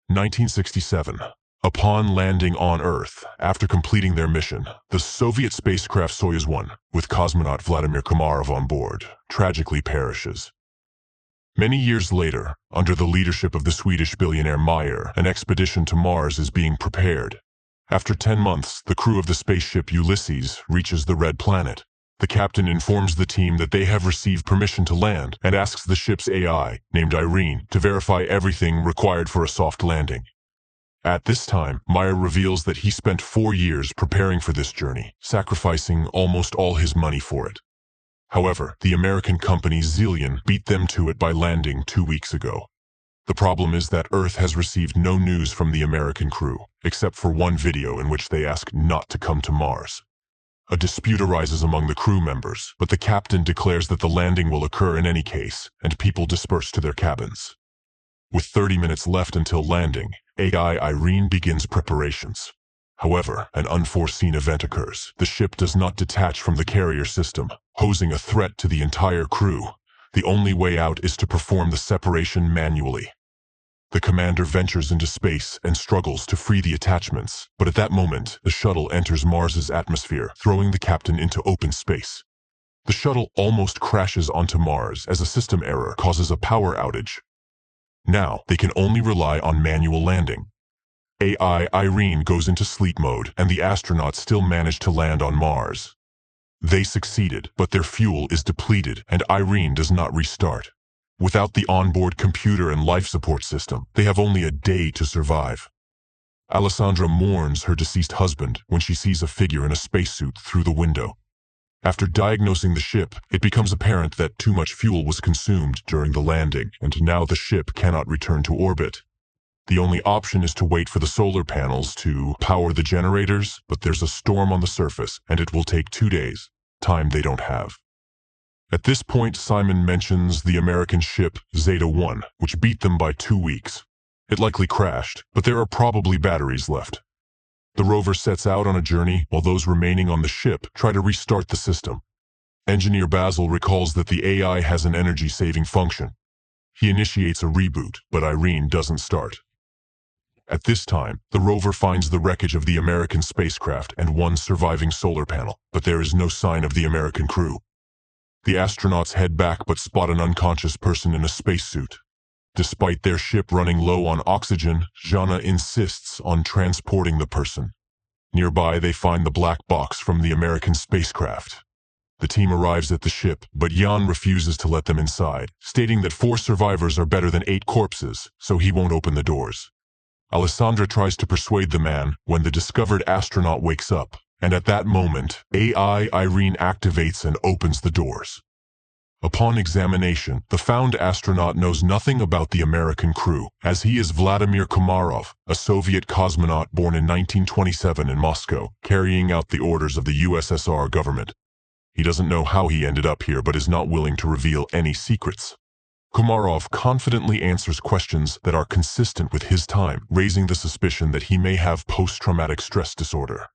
1967. Upon landing on Earth, after completing their mission, the Soviet spacecraft Soyuz 1, with cosmonaut Vladimir Komarov on board, tragically perishes. Many years later, under the leadership of the Swedish billionaire Meyer, an expedition to Mars is being prepared. After 10 months, the crew of the spaceship Ulysses reaches the Red Planet. The captain informs the team that they have received permission to land and asks the ship's AI, named Irene, to verify everything required for a soft landing. At this time, Meyer reveals that he spent 4 years preparing for this journey, sacrificing almost all his money for it. However, the American company Zillion beat them to it by landing 2 weeks ago. The problem is that Earth has received no news from the American crew, except for one video in which they ask not to come to Mars. A dispute arises among the crew members, but the captain declares that the landing will occur in any case, and people disperse to their cabins. With 30 minutes left until landing, AI Irene begins preparations. However, an unforeseen event occurs. The ship does not detach from the carrier system, posing a threat to the entire crew. The only way out is to perform the separation manually. The commander ventures into space and struggles to free the attachments, but at that moment, the shuttle enters Mars's atmosphere, throwing the captain into open space. The shuttle almost crashes onto Mars as a system error causes a power outage. Now, they can only rely on manual landing. AI Irene goes into sleep mode, and the astronauts still manage to land on Mars. They succeeded, but their fuel is depleted, and Irene does not restart. Without the onboard computer and life support system, they have only a day to survive. Alessandra mourns her deceased husband when she sees a figure in a spacesuit through the window. After diagnosing the ship, it becomes apparent that too much fuel was consumed during the landing, and now the ship cannot return to orbit. The only option is to wait for the solar panels to power the generators, but there's a storm on the surface, and it will take 2 days, time they don't have. At this point, Simon mentions the American ship Zeta 1, which beat them by 2 weeks. It likely crashed, but there are probably batteries left. The rover sets out on a journey while those remaining on the ship try to restart the system. Engineer Basil recalls that the AI has an energy-saving function. He initiates a reboot, but Irene doesn't start. At this time, the rover finds the wreckage of the American spacecraft and one surviving solar panel, but there is no sign of the American crew. The astronauts head back but spot an unconscious person in a spacesuit. Despite their ship running low on oxygen, Jana insists on transporting the person. Nearby, they find the black box from the American spacecraft. The team arrives at the ship, but Jan refuses to let them inside, stating that 4 survivors are better than 8 corpses, so he won't open the doors. Alessandra tries to persuade the man when the discovered astronaut wakes up, and at that moment, AI Irene activates and opens the doors. Upon examination, the found astronaut knows nothing about the American crew, as he is Vladimir Komarov, a Soviet cosmonaut born in 1927 in Moscow, carrying out the orders of the USSR government. He doesn't know how he ended up here but is not willing to reveal any secrets. Komarov confidently answers questions that are consistent with his time, raising the suspicion that he may have post-traumatic stress disorder.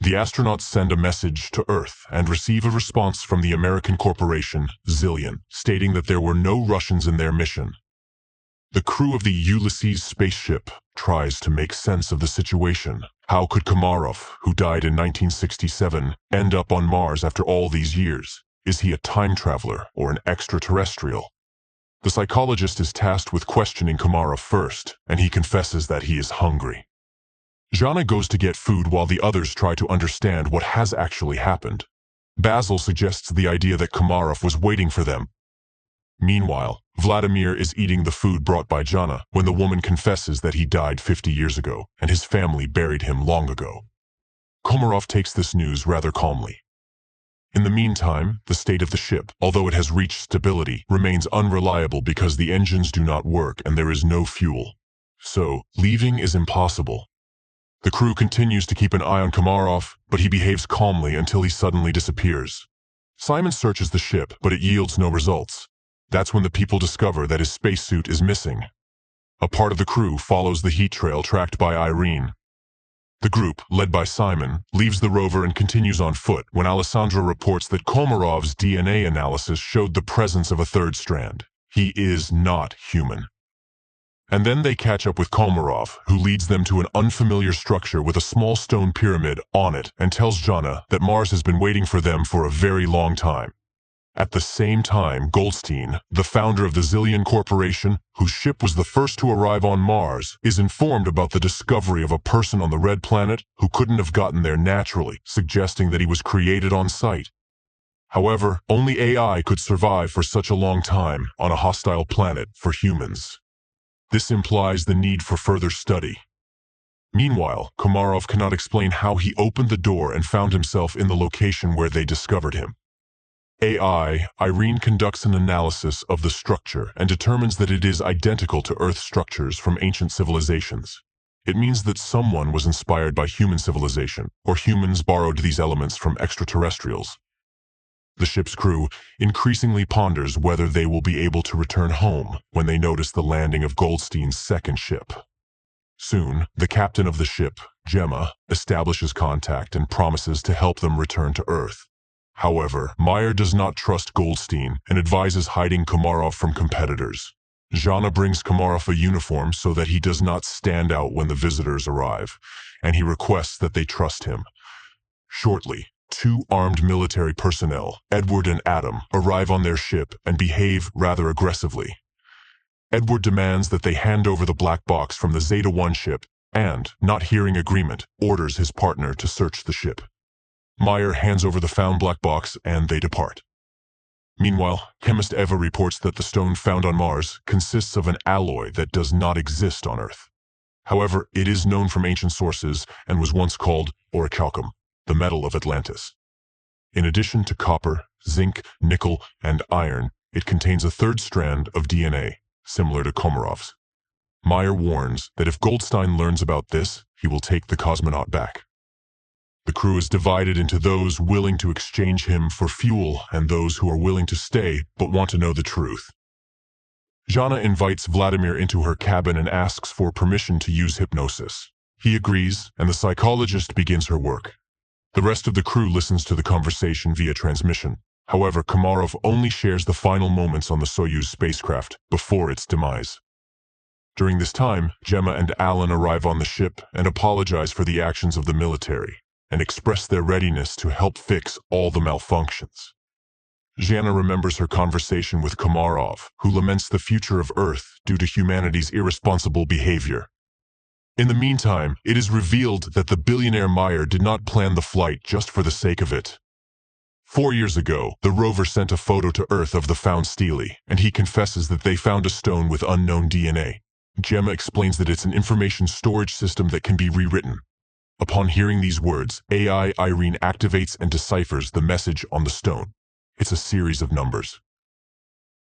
The astronauts send a message to Earth and receive a response from the American corporation, Zillion, stating that there were no Russians in their mission. The crew of the Ulysses spaceship tries to make sense of the situation. How could Komarov, who died in 1967, end up on Mars after all these years? Is he a time traveler or an extraterrestrial? The psychologist is tasked with questioning Komarov first, and he confesses that he is hungry. Jana goes to get food while the others try to understand what has actually happened. Basil suggests the idea that Komarov was waiting for them. Meanwhile, Vladimir is eating the food brought by Jana when the woman confesses that he died 50 years ago and his family buried him long ago. Komarov takes this news rather calmly. In the meantime, the state of the ship, although it has reached stability, remains unreliable because the engines do not work and there is no fuel. So, leaving is impossible. The crew continues to keep an eye on Komarov, but he behaves calmly until he suddenly disappears. Simon searches the ship, but it yields no results. That's when the people discover that his spacesuit is missing. A part of the crew follows the heat trail tracked by Irene. The group, led by Simon, leaves the rover and continues on foot when Alessandra reports that Komarov's DNA analysis showed the presence of a third strand. He is not human. And then they catch up with Komarov, who leads them to an unfamiliar structure with a small stone pyramid on it and tells Jana that Mars has been waiting for them for a very long time. At the same time, Goldstein, the founder of the Zillion Corporation, whose ship was the first to arrive on Mars, is informed about the discovery of a person on the Red Planet who couldn't have gotten there naturally, suggesting that he was created on site. However, only AI could survive for such a long time on a hostile planet for humans. This implies the need for further study. Meanwhile, Komarov cannot explain how he opened the door and found himself in the location where they discovered him. AI, Irene conducts an analysis of the structure and determines that it is identical to Earth structures from ancient civilizations. It means that someone was inspired by human civilization, or humans borrowed these elements from extraterrestrials. The ship's crew increasingly ponders whether they will be able to return home when they notice the landing of Goldstein's second ship. Soon, the captain of the ship, Gemma, establishes contact and promises to help them return to Earth. However, Meyer does not trust Goldstein and advises hiding Komarov from competitors. Jana brings Komarov a uniform so that he does not stand out when the visitors arrive, and he requests that they trust him. Shortly, two armed military personnel, Edward and Adam, arrive on their ship and behave rather aggressively. Edward demands that they hand over the black box from the Zeta-1 ship and, not hearing agreement, orders his partner to search the ship. Meyer hands over the found black box and they depart. Meanwhile, chemist Eva reports that the stone found on Mars consists of an alloy that does not exist on Earth. However, it is known from ancient sources and was once called orichalcum, the metal of Atlantis. In addition to copper, zinc, nickel, and iron, it contains a third strand of DNA, similar to Komarov's. Meyer warns that if Goldstein learns about this, he will take the cosmonaut back. The crew is divided into those willing to exchange him for fuel and those who are willing to stay but want to know the truth. Jana invites Vladimir into her cabin and asks for permission to use hypnosis. He agrees, and the psychologist begins her work. The rest of the crew listens to the conversation via transmission. However, Komarov only shares the final moments on the Soyuz spacecraft before its demise. During this time, Gemma and Alan arrive on the ship and apologize for the actions of the military, and express their readiness to help fix all the malfunctions. Jana remembers her conversation with Komarov, who laments the future of Earth due to humanity's irresponsible behavior. In the meantime, it is revealed that the billionaire Meyer did not plan the flight just for the sake of it. 4 years ago, the rover sent a photo to Earth of the found stele, and he confesses that they found a stone with unknown DNA. Gemma explains that it's an information storage system that can be rewritten. Upon hearing these words, AI Irene activates and deciphers the message on the stone. It's a series of numbers.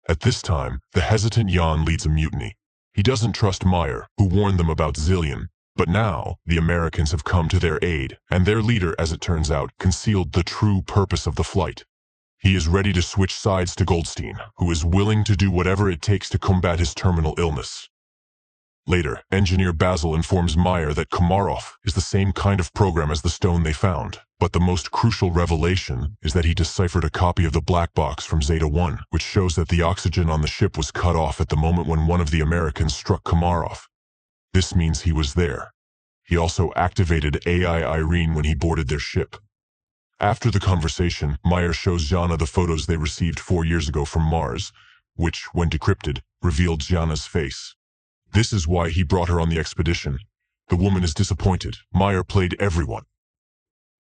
At this time, the hesitant Jan leads a mutiny. He doesn't trust Meyer, who warned them about Zillion, but now the Americans have come to their aid, and their leader, as it turns out, concealed the true purpose of the flight. He is ready to switch sides to Goldstein, who is willing to do whatever it takes to combat his terminal illness. Later, engineer Basil informs Meyer that Komarov is the same kind of program as the stone they found, but the most crucial revelation is that he deciphered a copy of the black box from Zeta-1, which shows that the oxygen on the ship was cut off at the moment when one of the Americans struck Komarov. This means he was there. He also activated AI Irene when he boarded their ship. After the conversation, Meyer shows Jana the photos they received 4 years ago from Mars, which, when decrypted, revealed Jana's face. This is why he brought her on the expedition. The woman is disappointed. Meyer played everyone.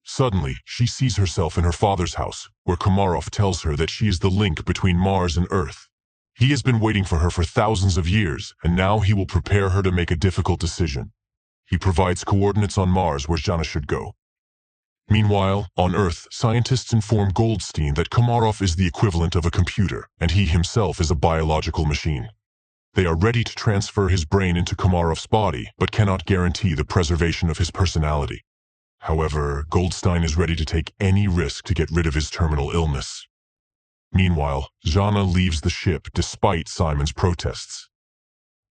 Suddenly, she sees herself in her father's house, where Komarov tells her that she is the link between Mars and Earth. He has been waiting for her for thousands of years, and now he will prepare her to make a difficult decision. He provides coordinates on Mars where Jana should go. Meanwhile, on Earth, scientists inform Goldstein that Komarov is the equivalent of a computer, and he himself is a biological machine. They are ready to transfer his brain into Komarov's body, but cannot guarantee the preservation of his personality. However, Goldstein is ready to take any risk to get rid of his terminal illness. Meanwhile, Jana leaves the ship despite Simon's protests.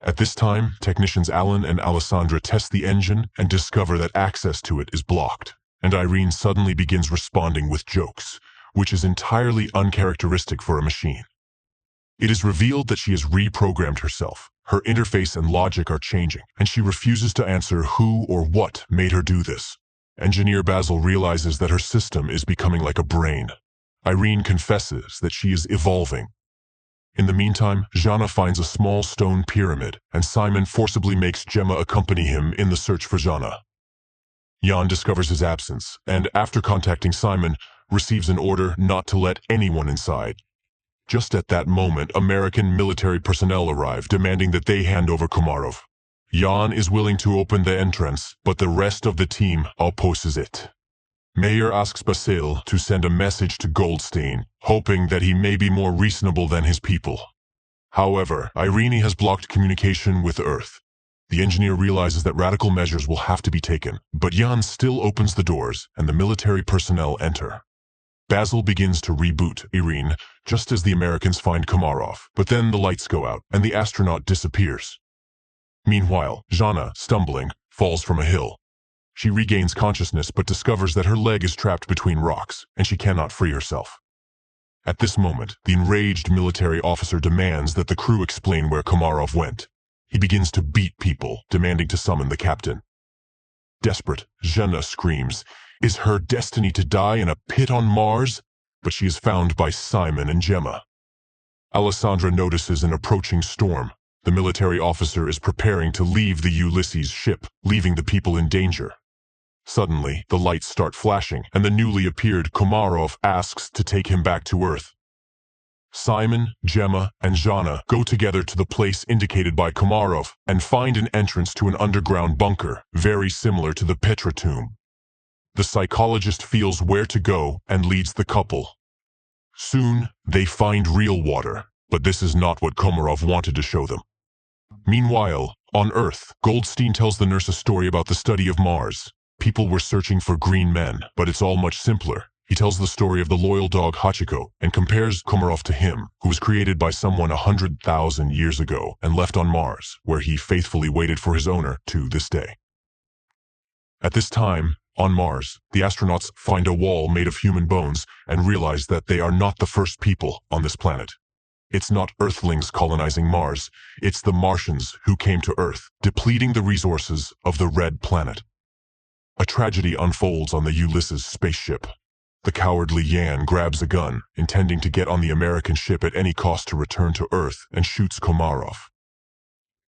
At this time, technicians Alan and Alessandra test the engine and discover that access to it is blocked, and Irene suddenly begins responding with jokes, which is entirely uncharacteristic for a machine. It is revealed that she has reprogrammed herself, Her interface and logic are changing, and she refuses to answer who or what made her do this. Engineer Basil realizes that her system is becoming like a brain. Irene confesses that she is evolving. In the meantime, Jana finds a small stone pyramid, and Simon forcibly makes Gemma accompany him in the search for Jana. Jan discovers his absence, and after contacting Simon, receives an order not to let anyone inside. Just at that moment, American military personnel arrive, demanding that they hand over Komarov. Jan is willing to open the entrance, but the rest of the team opposes it. Mayer asks Basil to send a message to Goldstein, hoping that he may be more reasonable than his people. However, Irene has blocked communication with Earth. The engineer realizes that radical measures will have to be taken, but Jan still opens the doors, and the military personnel enter. Basil begins to reboot Irene, just as the Americans find Komarov, but then the lights go out, and the astronaut disappears. Meanwhile, Jana, stumbling, falls from a hill. She regains consciousness but discovers that her leg is trapped between rocks, and she cannot free herself. At this moment, the enraged military officer demands that the crew explain where Komarov went. He begins to beat people, demanding to summon the captain. Desperate, Jana screams, "Is her destiny to die in a pit on Mars?" But she is found by Simon and Gemma. Alessandra notices an approaching storm. The military officer is preparing to leave the Ulysses ship, leaving the people in danger. Suddenly, the lights start flashing, and the newly appeared Komarov asks to take him back to Earth. Simon, Gemma, and Jana go together to the place indicated by Komarov and find an entrance to an underground bunker, very similar to the Petra tomb. The psychologist feels where to go and leads the couple. Soon, they find real water, but this is not what Komarov wanted to show them. Meanwhile, on Earth, Goldstein tells the nurse a story about the study of Mars. People were searching for green men, but it's all much simpler. He tells the story of the loyal dog Hachiko and compares Komarov to him, who was created by someone 100,000 years ago and left on Mars, where he faithfully waited for his owner to this day. At this time, on Mars, the astronauts find a wall made of human bones and realize that they are not the first people on this planet. It's not Earthlings colonizing Mars, it's the Martians who came to Earth, depleting the resources of the Red Planet. A tragedy unfolds on the Ulysses spaceship. The cowardly Yan grabs a gun, intending to get on the American ship at any cost to return to Earth, and shoots Komarov.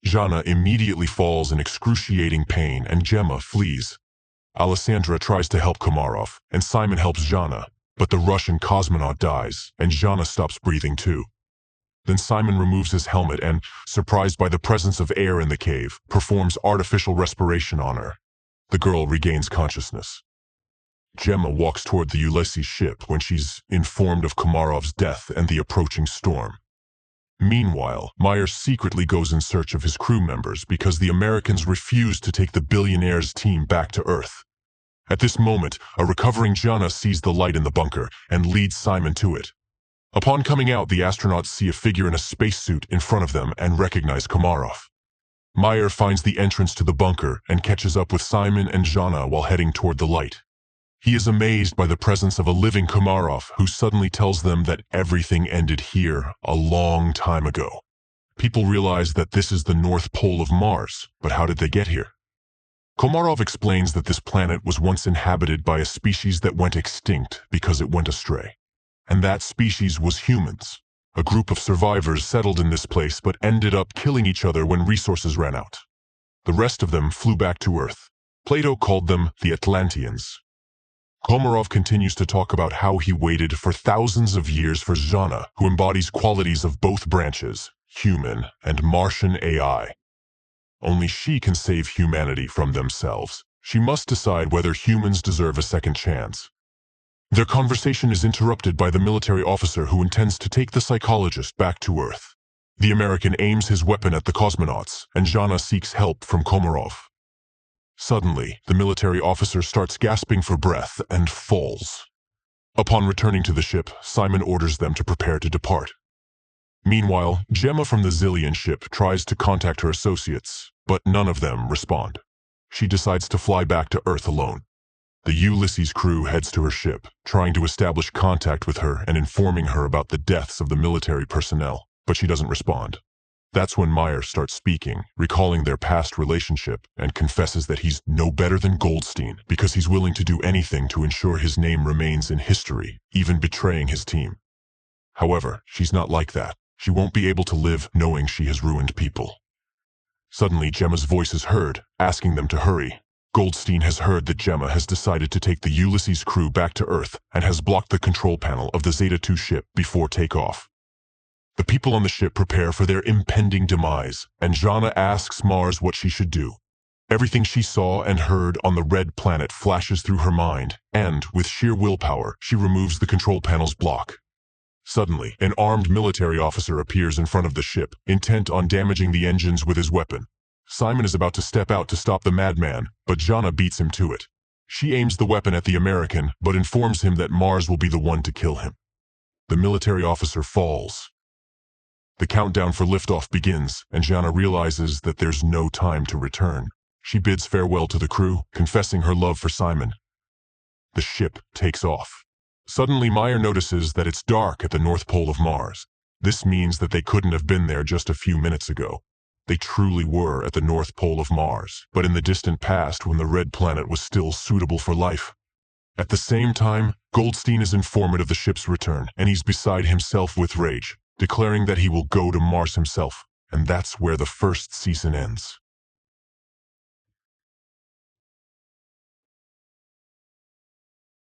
Jana immediately falls in excruciating pain, and Gemma flees. Alessandra tries to help Komarov, and Simon helps Jana, but the Russian cosmonaut dies, and Jana stops breathing too. Then Simon removes his helmet and, surprised by the presence of air in the cave, performs artificial respiration on her. The girl regains consciousness. Gemma walks toward the Ulysses ship when she's informed of Komarov's death and the approaching storm. Meanwhile, Meyer secretly goes in search of his crew members because the Americans refuse to take the billionaire's team back to Earth. At this moment, a recovering Jana sees the light in the bunker and leads Simon to it. Upon coming out, the astronauts see a figure in a spacesuit in front of them and recognize Komarov. Meyer finds the entrance to the bunker and catches up with Simon and Jana while heading toward the light. He is amazed by the presence of a living Komarov who suddenly tells them that everything ended here a long time ago. People realize that this is the North Pole of Mars, but how did they get here? Komarov explains that this planet was once inhabited by a species that went extinct because it went astray. And that species was humans. A group of survivors settled in this place but ended up killing each other when resources ran out. The rest of them flew back to Earth. Plato called them the Atlanteans. Komarov continues to talk about how he waited for thousands of years for Jana, who embodies qualities of both branches, human and Martian AI. Only she can save humanity from themselves. She must decide whether humans deserve a second chance. Their conversation is interrupted by the military officer who intends to take the psychologist back to Earth. The American aims his weapon at the cosmonauts, and Jana seeks help from Komarov. Suddenly, the military officer starts gasping for breath and falls. Upon returning to the ship, Simon orders them to prepare to depart. Meanwhile, Gemma from the Zillion ship tries to contact her associates, but none of them respond. She decides to fly back to Earth alone. The Ulysses crew heads to her ship, trying to establish contact with her and informing her about the deaths of the military personnel, but she doesn't respond. That's when Meyer starts speaking, recalling their past relationship, and confesses that he's no better than Goldstein because he's willing to do anything to ensure his name remains in history, even betraying his team. However, she's not like that. She won't be able to live knowing she has ruined people. Suddenly, Gemma's voice is heard, asking them to hurry. Goldstein has heard that Gemma has decided to take the Ulysses crew back to Earth and has blocked the control panel of the Zeta-2 ship before takeoff. The people on the ship prepare for their impending demise, and Jana asks Mars what she should do. Everything she saw and heard on the red planet flashes through her mind, and, with sheer willpower, she removes the control panel's block. Suddenly, an armed military officer appears in front of the ship, intent on damaging the engines with his weapon. Simon is about to step out to stop the madman, but Jana beats him to it. She aims the weapon at the American, but informs him that Mars will be the one to kill him. The military officer falls. The countdown for liftoff begins, and Jana realizes that there's no time to return. She bids farewell to the crew, confessing her love for Simon. The ship takes off. Suddenly, Meyer notices that it's dark at the North Pole of Mars. This means that they couldn't have been there just a few minutes ago. They truly were at the North Pole of Mars, but in the distant past when the red planet was still suitable for life. At the same time, Goldstein is informed of the ship's return, and he's beside himself with rage, declaring that he will go to Mars himself, and that's where the first season ends.